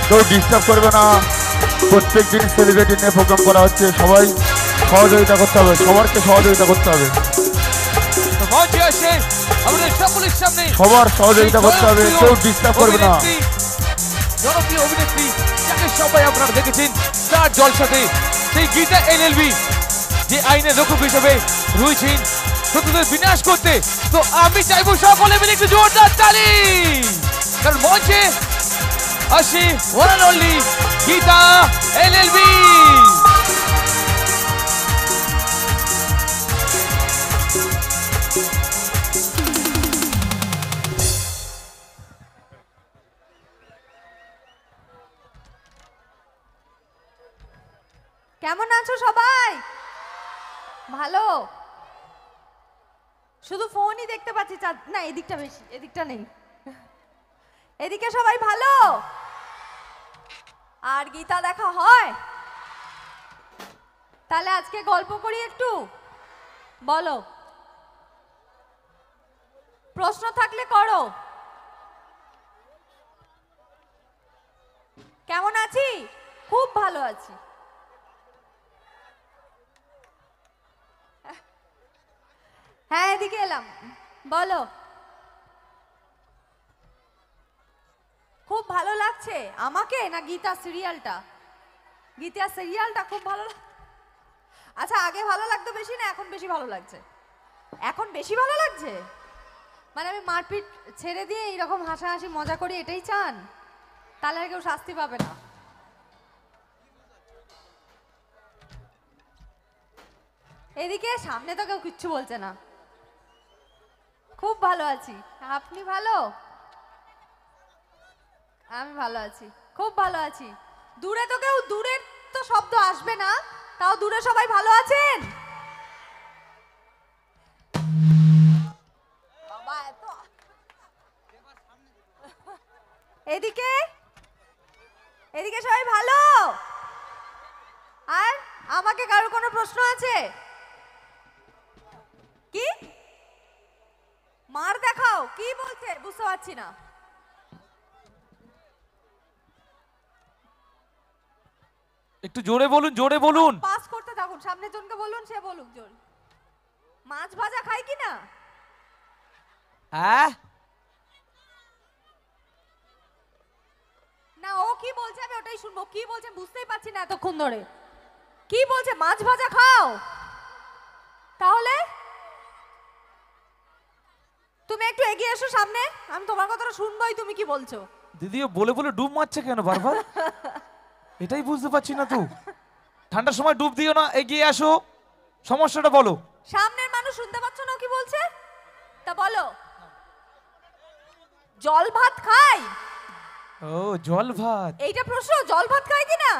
কেউ ডিস্টার্ব করবে না। প্রত্যেক দিন সেলিব্রিটি নিয়ে প্রোগ্রাম করা হচ্ছে, সবাই সহযোগিতা করতে হবে, সবারকে সহযোগিতা করতে হবে, সবার সহযোগিতা করতে হবে, কেউ ডিস্টার্ব করবে না। জনপ্রিয় অভিনেত্রী যাকে সবাই আপনারা দেখেছেন স্টার জলসাতে, সেই গীতা এলএলবি যে আইনের রক্ষক হিসেবে রয়েছেন শত্রুদের বিনাশ করতে। তো আমি চাইবো সকলে মিলে একটু জোরদার তালি, কারণ মঞ্চে আসে one and only Gita LLB. কেমন আছো সবাই? ভালো? শুধু ফোনই দেখতে পাচ্ছি, না এদিকটা বেশি, এদিকটা নেই। এদিকে সবাই ভালো? আর গীতা দেখা হয়? তাহলে আজকে গল্প করি একটু, বলো। প্রশ্ন থাকলে করো। কেমন আছি? খুব ভালো আছি। হ্যাঁ এদিকে এলাম, বলো। খুব ভালো লাগছে আমাকে না গীতা সিরিয়ালটা? গীতা সিরিয়ালটা খুব ভালো। আচ্ছা আগে ভালো লাগতো বেশি না এখন বেশি ভালো লাগছে? এখন বেশি ভালো লাগছে। মানে আমি মারপিট ছেড়ে দিয়ে এইরকম হাসাহাসি মজা করি, এটাই চান? তাহলে আর কেউ শাস্তি পাবে না। এদিকে সামনে তো কেউ কিচ্ছু বলছে না। খুব ভালো আছি। আপনি ভালো? আমি ভালো আছি, খুব ভালো আছি। দূরে তো কেউ, দূরের তো শব্দ আসবে না, তাও দূরে সবাই ভালো আছেন? এদিকে এদিকে সবাই ভালো? আর আমাকে কারোর কোনো প্রশ্ন আছে? কি মার দেখাও? কি বলছে বুঝতে পারছি না। একটু জোরে বলুন, জোরে বলুন। পাস করতে থাকুন, সামনের জনকে বলুন, সে বলুক জোর। মাছ ভাজা খাই কি না? হ্যাঁ না ও কি বলছে আমি ওটাই শুনবো। কি বলছে বুঝতেই পারছি না এতক্ষণ ধরে। কি বলছে? মাছ ভাজা খাও? তাহলে তুমি একটু এগিয়ে এসো সামনে, আমি তোমার কথাটা শুনবোই। তুমি কি বলছো? দিদিও বলে বলে ডুব মারছে কেন বারবার? এটাই বুঝতে পারছি না তো। ঠান্ডার সময় ডুব দিও না, এগিয়ে আসো, সমস্যাটা বলো। সামনের মানুষ শুনতে পাচ্ছ না কি বলছে? তা বলো। জল ভাত খাই? ও জল ভাত, এইটা প্রশ্ন? জল ভাত খাই কি না?